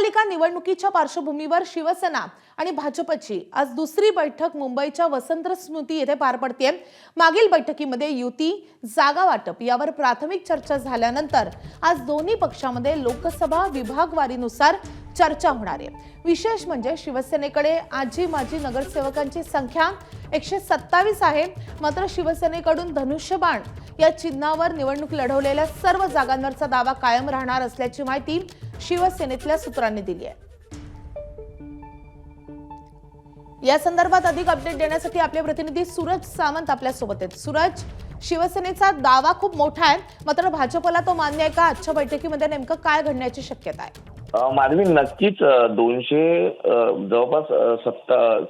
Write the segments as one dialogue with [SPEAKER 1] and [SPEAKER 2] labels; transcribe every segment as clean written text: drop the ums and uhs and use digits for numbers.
[SPEAKER 1] महापालिका निवडणुकीच्या पार्श्वभूमीवर शिवसेना आणि भाजपची आज दुसरी बैठक मुंबईच्या वसंत स्मृती येथे पार पडते। मागील बैठकीमध्ये युती, जागा वाटप यावर प्राथमिक चर्चा झाल्यानंतर आज दोन्ही पक्षांमध्ये लोकसभा विभागवारीनुसार चर्चा होणार आहे। विशेष म्हणजे शिवसेनेकडे आजी माजी नगरसेवकांची संख्या 127 आहे, मात्र शिवसेनेकडून धनुष्यबाण या चिन्हावर निवडणूक लढवलेल्या सर्व जागांवरचा दावा कायम राहणार असल्याची माहिती शिवसेनेतल्या सूत्रांनी दिली आहे। या संदर्भात अधिक अपडेट देण्यासाठी आपले प्रतिनिधी सूरज सावंत आपल्या सोबत आहेत। सूरज, शिवसेनेचा दावा खूप मोठा आहे, मात्र भाजपला तो मान्य आहे का? आजच्या बैठकीमध्ये नेमकं काय घडण्याची शक्यता आहे?
[SPEAKER 2] माधवी, नक्कीच 200 जवळपास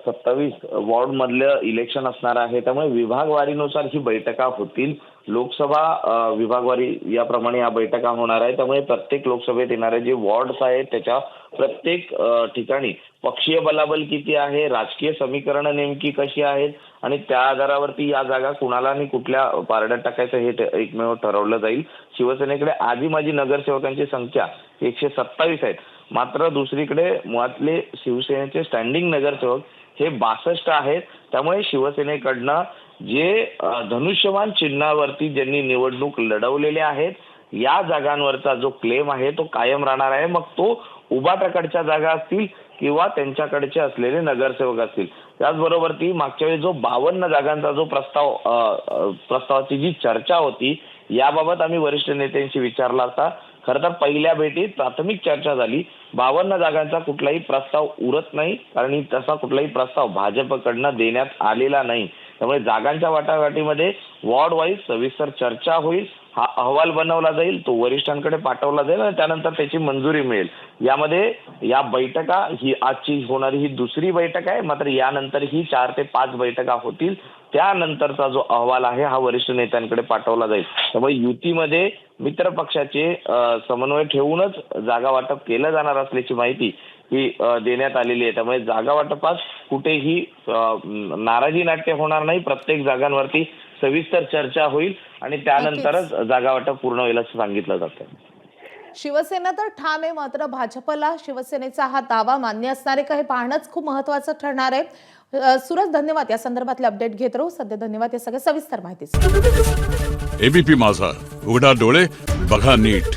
[SPEAKER 2] 27 वॉर्ड मधलं इलेक्शन असणार आहे, त्यामुळे विभागवारीनुसार ही बैठका होतील। लोकसभा विभागवारी याप्रमाणे या बैठका होणार आहे, त्यामुळे प्रत्येक लोकसभेत येणारे जे वॉर्ड्स आहेत त्याच्या प्रत्येक ठिकाणी पक्षीय बलाबल किती आहे, राजकीय समीकरणं नेमकी कशी आहेत आणि त्या आधारावरती या जागा कुणाला आणि कुठल्या पारड्यात टाकायचं हे एकमेव ठरवलं जाईल। शिवसेनेकडे आजी माजी नगरसेवकांची संख्या 127 आहेत, मात्र दुसरीकडे मुळातले शिवसेनेचे स्टँडिंग नगरसेवक हे 62 आहेत। त्यामुळे शिवसेनेकडनं जे धनुष्यबाण चिन्हावरती ज्यांनी निवडणूक लढवलेले आहेत या जागांवरचा जो क्लेम आहे तो कायम राहणार आहे। मग तो उबाटाकडच्या जागा असतील किंवा त्यांच्याकडचे असलेले नगरसेवक असतील। त्याचबरोबर ती मागच्या वेळी जो 52 जागांचा जो प्रस्तावाची जी चर्चा होती याबाबत आम्ही वरिष्ठ नेत्यांशी विचारला असता खरं तर पहिल्या भेटीत प्राथमिक चर्चा झाली। 52 जागांचा कुठलाही प्रस्ताव उरत नाही, कारण तसा कुठलाही प्रस्ताव भाजपकडनं देण्यात आलेला नाही। त्यामुळे जागांच्या वाटाघाटीमध्ये वॉर्ड वाईज सविस्तर चर्चा होईल, हा अहवाल बनवला जाईल, तो वरिष्ठांकडे पाठवला जाईल आणि त्यानंतर त्याची मंजुरी मिळेल। यामध्ये या बैठका ही आजची होणारी ही दुसरी बैठक आहे, मात्र यानंतर ही 4 ते 5 बैठका होतील। त्यानंतरचा जो अहवाल आहे हा वरिष्ठ नेत्यांकडे पाठवला जाईल। त्यामुळे युतीमध्ये मित्र पक्षाचे समन्वय ठेवूनच जागा वाटप केलं जाणार असल्याची माहिती ही देण्यात आलेली आहे। त्यामुळे जागा वाटपात कुठेही नाराजी नाट्य होणार नाही, प्रत्येक जागांवरती सविस्तर चर्चा होईल आणि त्यानंतरच जागा वाटप पूर्ण होईल असं सांगितलं जातं।
[SPEAKER 1] शिवसेना तर ठाम आहे, मात्र भाजपला शिवसेनेचा हा दावा मान्य असणार आहे का हे पाहणंच खूप महत्त्वाचं ठरणार आहे। सूरज, धन्यवाद। या संदर्भातले अपडेट घेत राहू। सध्या धन्यवाद या सगळ्या सविस्तर माहितीसाठी।
[SPEAKER 3] एबीपी माझा, उघडा डोळे बघा नीट।